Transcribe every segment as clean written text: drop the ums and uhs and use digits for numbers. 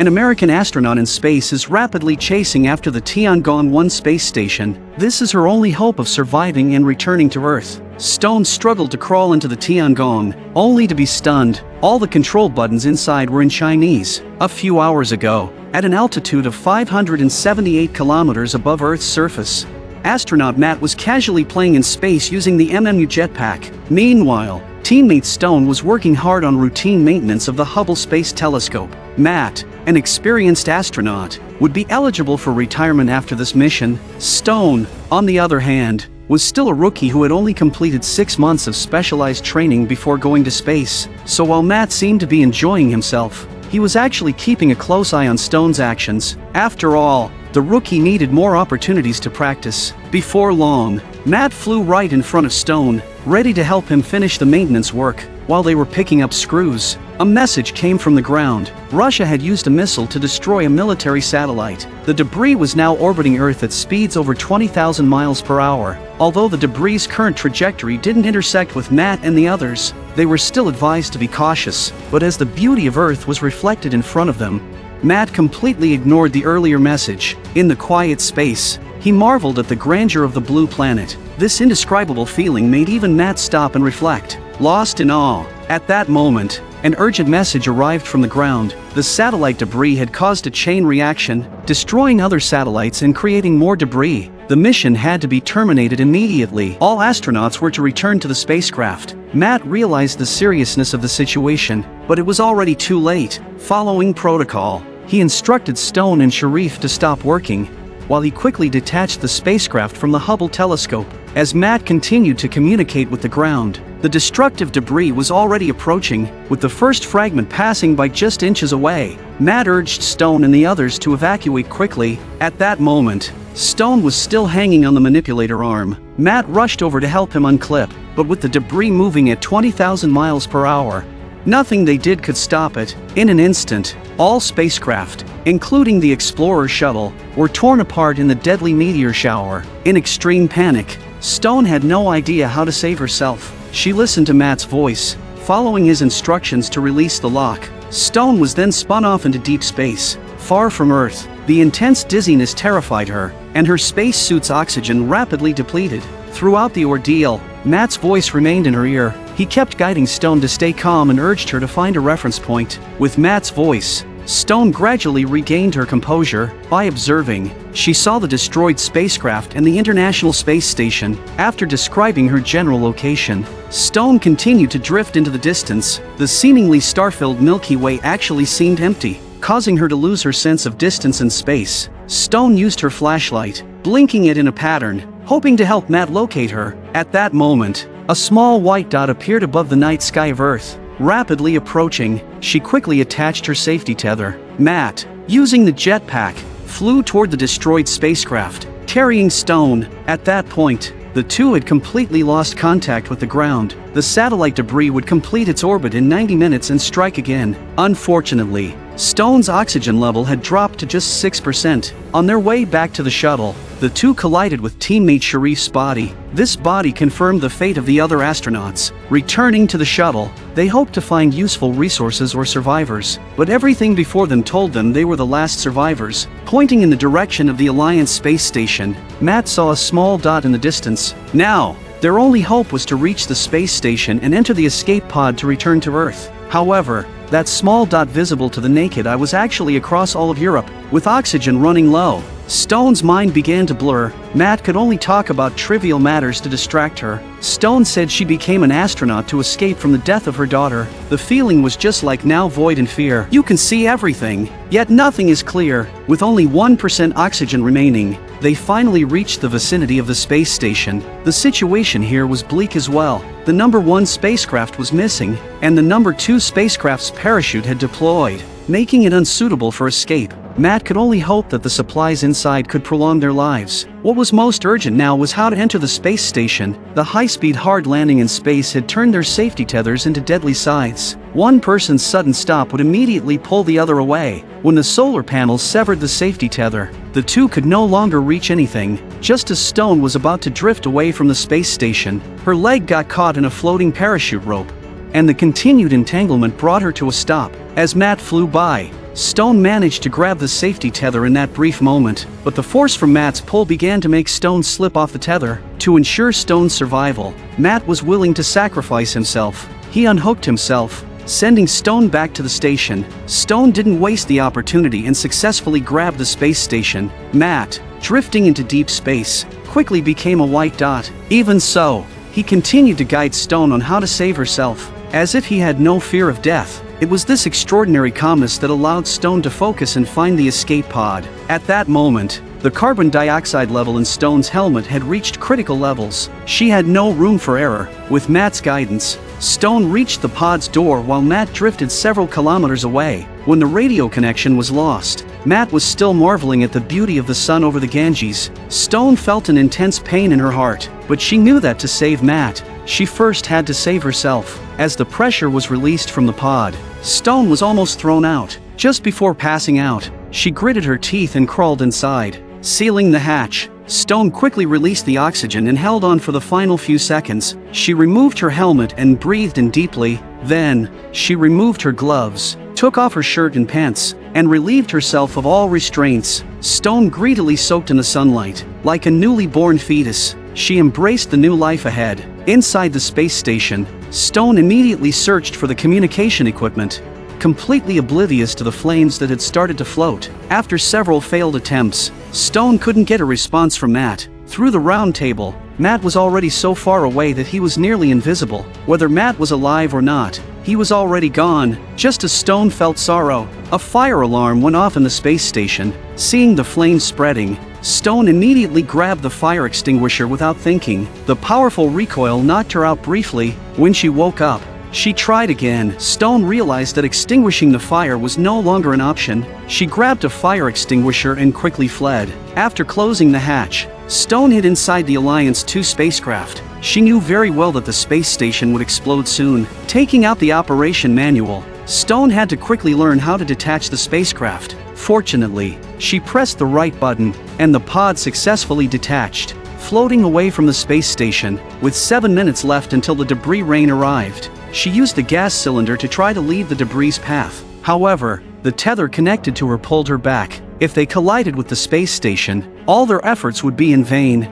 An American astronaut in space is rapidly chasing after the Tiangong-1 space station. This is her only hope of surviving and returning to Earth. Stone struggled to crawl into the Tiangong, only to be stunned. All the control buttons inside were in Chinese. A few hours ago, at an altitude of 578 kilometers above Earth's surface, astronaut Matt was casually playing in space using the MMU jetpack. Meanwhile, teammate Stone was working hard on routine maintenance of the Hubble Space Telescope. Matt, an experienced astronaut, would be eligible for retirement after this mission. Stone, on the other hand, was still a rookie who had only completed 6 months of specialized training before going to space. So while Matt seemed to be enjoying himself, he was actually keeping a close eye on Stone's actions. After all, the rookie needed more opportunities to practice. Before long, Matt flew right in front of Stone, ready to help him finish the maintenance work. While they were picking up screws, a message came from the ground. Russia had used a missile to destroy a military satellite. The debris was now orbiting Earth at speeds over 20,000 miles per hour. Although the debris' current trajectory didn't intersect with Matt and the others, they were still advised to be cautious. But as the beauty of Earth was reflected in front of them, Matt completely ignored the earlier message. In the quiet space, he marveled at the grandeur of the blue planet. This indescribable feeling made even Matt stop and reflect, lost in awe. At that moment, an urgent message arrived from the ground. The satellite debris had caused a chain reaction, destroying other satellites and creating more debris. The mission had to be terminated immediately. All astronauts were to return to the spacecraft. Matt realized the seriousness of the situation, but it was already too late. Following protocol, he instructed Stone and Sharif to stop working, while he quickly detached the spacecraft from the Hubble telescope. As Matt continued to communicate with the ground, the destructive debris was already approaching, with the first fragment passing by just inches away. Matt urged Stone and the others to evacuate quickly. At that moment, Stone was still hanging on the manipulator arm. Matt rushed over to help him unclip, but with the debris moving at 20,000 miles per hour, nothing they did could stop it. In an instant, all spacecraft, including the Explorer shuttle, were torn apart in the deadly meteor shower. In extreme panic, Stone had no idea how to save herself. She listened to Matt's voice, following his instructions to release the lock. Stone was then spun off into deep space, far from Earth. The intense dizziness terrified her, and her spacesuit's oxygen rapidly depleted. Throughout the ordeal, Matt's voice remained in her ear. He kept guiding Stone to stay calm and urged her to find a reference point. With Matt's voice, Stone gradually regained her composure. By observing, she saw the destroyed spacecraft and the International Space Station. After describing her general location, Stone continued to drift into the distance. The seemingly star-filled Milky Way actually seemed empty, causing her to lose her sense of distance and space. Stone used her flashlight, blinking it in a pattern, hoping to help Matt locate her. At that moment, a small white dot appeared above the night sky of Earth. Rapidly approaching, she quickly attached her safety tether. Matt, using the jetpack, flew toward the destroyed spacecraft, carrying Stone. At that point, the two had completely lost contact with the ground. The satellite debris would complete its orbit in 90 minutes and strike again. Unfortunately, Stone's oxygen level had dropped to just 6%. On their way back to the shuttle, the two collided with teammate Sharif's body. This body confirmed the fate of the other astronauts. Returning to the shuttle, they hoped to find useful resources or survivors, but everything before them told them they were the last survivors. Pointing in the direction of the Alliance space station, Matt saw a small dot in the distance. Now, their only hope was to reach the space station and enter the escape pod to return to Earth. However, that small dot visible to the naked eye was actually across all of Europe. With oxygen running low, Stone's mind began to blur. Matt could only talk about trivial matters to distract her. Stone said she became an astronaut to escape from the death of her daughter. The feeling was just like now void and fear. You can see everything, yet nothing is clear. With only 1% oxygen remaining, they finally reached the vicinity of the space station. The situation here was bleak as well. The number 1 spacecraft was missing, and the number 2 spacecraft's parachute had deployed, making it unsuitable for escape. Matt could only hope that the supplies inside could prolong their lives. What was most urgent now was how to enter the space station. The high-speed hard landing in space had turned their safety tethers into deadly scythes. One person's sudden stop would immediately pull the other away. When the solar panels severed the safety tether, the two could no longer reach anything. Just as Stone was about to drift away from the space station, her leg got caught in a floating parachute rope, and the continued entanglement brought her to a stop. As Matt flew by, Stone managed to grab the safety tether in that brief moment, but the force from Matt's pull began to make Stone slip off the tether. To ensure Stone's survival, Matt was willing to sacrifice himself. He unhooked himself, sending Stone back to the station. Stone didn't waste the opportunity and successfully grabbed the space station. Matt, drifting into deep space, quickly became a white dot. Even so, he continued to guide Stone on how to save herself, as if he had no fear of death. It was this extraordinary calmness that allowed Stone to focus and find the escape pod. At that moment, the carbon dioxide level in Stone's helmet had reached critical levels. She had no room for error. With Matt's guidance, Stone reached the pod's door while Matt drifted several kilometers away. When the radio connection was lost, Matt was still marveling at the beauty of the sun over the Ganges. Stone felt an intense pain in her heart, but she knew that to save Matt, she first had to save herself. As the pressure was released from the pod, Stone was almost thrown out. Just before passing out, she gritted her teeth and crawled inside. Sealing the hatch, Stone quickly released the oxygen and held on for the final few seconds. She removed her helmet and breathed in deeply. Then, she removed her gloves, took off her shirt and pants, and relieved herself of all restraints. Stone greedily soaked in the sunlight. Like a newly born fetus, she embraced the new life ahead. Inside the space station, Stone immediately searched for the communication equipment, completely oblivious to the flames that had started to float. After several failed attempts, Stone couldn't get a response from Matt. Through the round table, Matt was already so far away that he was nearly invisible. Whether Matt was alive or not, he was already gone. Just as Stone felt sorrow, a fire alarm went off in the space station. Seeing the flames spreading, Stone immediately grabbed the fire extinguisher without thinking. The powerful recoil knocked her out briefly. When she woke up, she tried again. Stone realized that extinguishing the fire was no longer an option. She grabbed a fire extinguisher and quickly fled. After closing the hatch, Stone hid inside the Alliance 2 spacecraft. She knew very well that the space station would explode soon. Taking out the operation manual, Stone had to quickly learn how to detach the spacecraft. Fortunately, she pressed the right button, and the pod successfully detached, floating away from the space station. With 7 minutes left until the debris rain arrived, she used the gas cylinder to try to leave the debris' path. However, the tether connected to her pulled her back. If they collided with the space station, all their efforts would be in vain.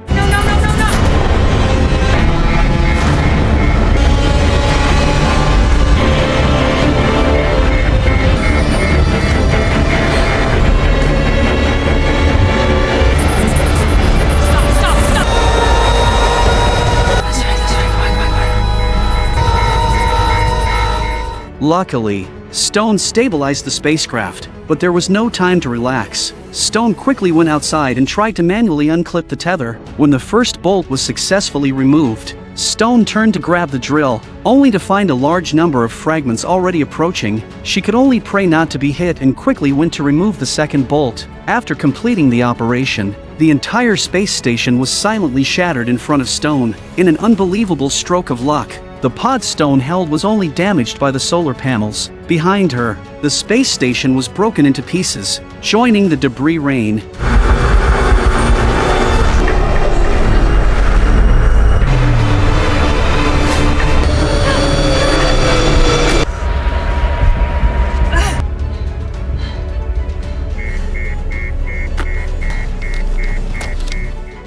Luckily, Stone stabilized the spacecraft, but there was no time to relax. Stone quickly went outside and tried to manually unclip the tether. When the first bolt was successfully removed, Stone turned to grab the drill, only to find a large number of fragments already approaching. She could only pray not to be hit and quickly went to remove the second bolt. After completing the operation, the entire space station was silently shattered in front of Stone. In an unbelievable stroke of luck, the pod Stone held was only damaged by the solar panels. Behind her, the space station was broken into pieces, joining the debris rain.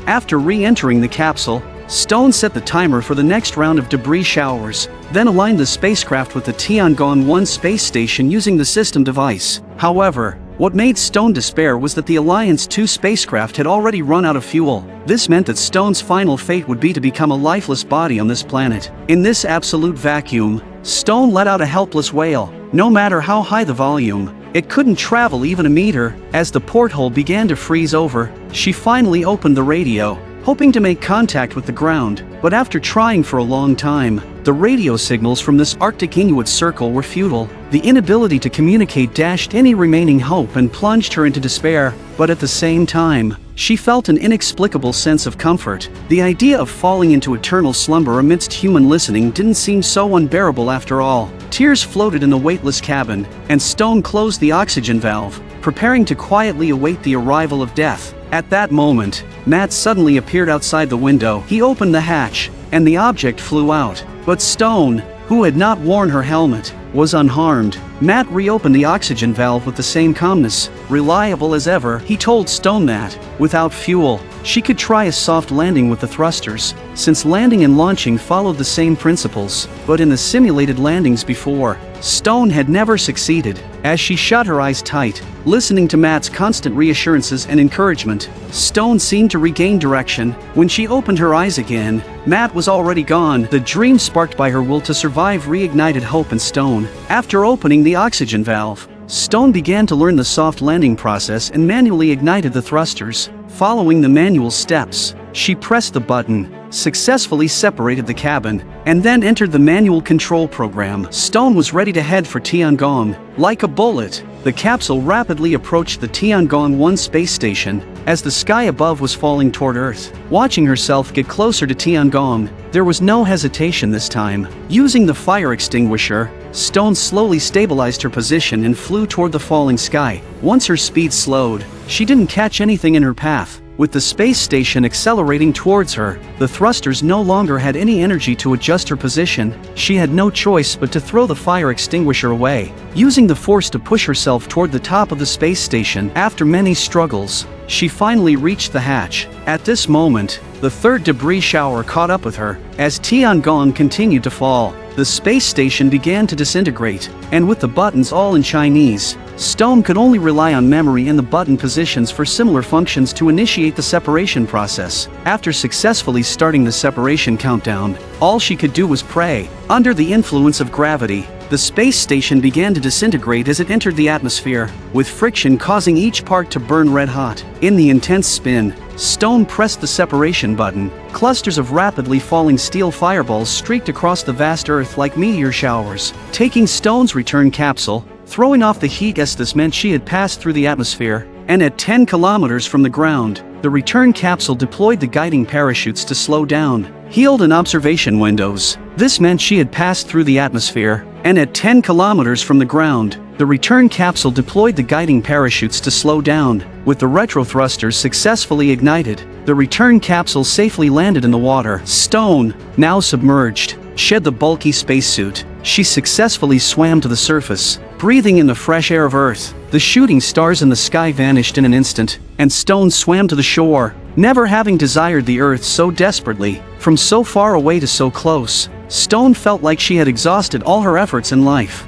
After re-entering the capsule, Stone set the timer for the next round of debris showers, then aligned the spacecraft with the Tiangong-1 space station using the system device. However, what made Stone despair was that the Alliance 2 spacecraft had already run out of fuel. This meant that Stone's final fate would be to become a lifeless body on this planet. In this absolute vacuum, Stone let out a helpless wail. No matter how high the volume, it couldn't travel even a meter. As the porthole began to freeze over, she finally opened the radio, hoping to make contact with the ground. But after trying for a long time, the radio signals from this Arctic Inuit circle were futile. The inability to communicate dashed any remaining hope and plunged her into despair. But at the same time, she felt an inexplicable sense of comfort. The idea of falling into eternal slumber amidst human listening didn't seem so unbearable after all. Tears floated in the weightless cabin, and Stone closed the oxygen valve, preparing to quietly await the arrival of death. At that moment, Matt suddenly appeared outside the window. He opened the hatch, and the object flew out. But Stone, who had not worn her helmet, was unharmed. Matt reopened the oxygen valve with the same calmness. Reliable as ever, he told Stone that, without fuel, she could try a soft landing with the thrusters, since landing and launching followed the same principles. But in the simulated landings before, Stone had never succeeded. As she shut her eyes tight, listening to Matt's constant reassurances and encouragement, Stone seemed to regain direction. When she opened her eyes again, Matt was already gone. The dream sparked by her will to survive reignited hope in Stone. After opening the oxygen valve, Stone began to learn the soft landing process and manually ignited the thrusters. Following the manual steps, she pressed the button, successfully separated the cabin, and then entered the manual control program. Stone was ready to head for Tiangong. Like a bullet, the capsule rapidly approached the Tiangong-1 space station as the sky above was falling toward Earth. Watching herself get closer to Tiangong, there was no hesitation this time. Using the fire extinguisher, Stone slowly stabilized her position and flew toward the falling sky. Once her speed slowed, she didn't catch anything in her path. With the space station accelerating towards her, the thrusters no longer had any energy to adjust her position. She had no choice but to throw the fire extinguisher away. Using the force to push herself toward the top of the space station, after many struggles, she finally reached the hatch. At this moment, the third debris shower caught up with her. As Tiangong continued to fall, the space station began to disintegrate, and with the buttons all in Chinese, Stone could only rely on memory and the button positions for similar functions to initiate the separation process. After successfully starting the separation countdown, all she could do was pray. Under the influence of gravity, the space station began to disintegrate as it entered the atmosphere, with friction causing each part to burn red hot. In the intense spin, Stone pressed the separation button. Clusters of rapidly falling steel fireballs streaked across the vast Earth like meteor showers. Taking Stone's return capsule, throwing off the heat as this meant she had passed through the atmosphere, and at 10 kilometers from the ground, the return capsule deployed the guiding parachutes to slow down. Healed in observation windows, this meant she had passed through the atmosphere, and at 10 kilometers from the ground, the return capsule deployed the guiding parachutes to slow down. With the retro thrusters successfully ignited, the return capsule safely landed in the water. Stone, now submerged, shed the bulky spacesuit. She successfully swam to the surface, breathing in the fresh air of Earth. The shooting stars in the sky vanished in an instant, and Stone swam to the shore. Never having desired the Earth so desperately, from so far away to so close, Stone felt like she had exhausted all her efforts in life.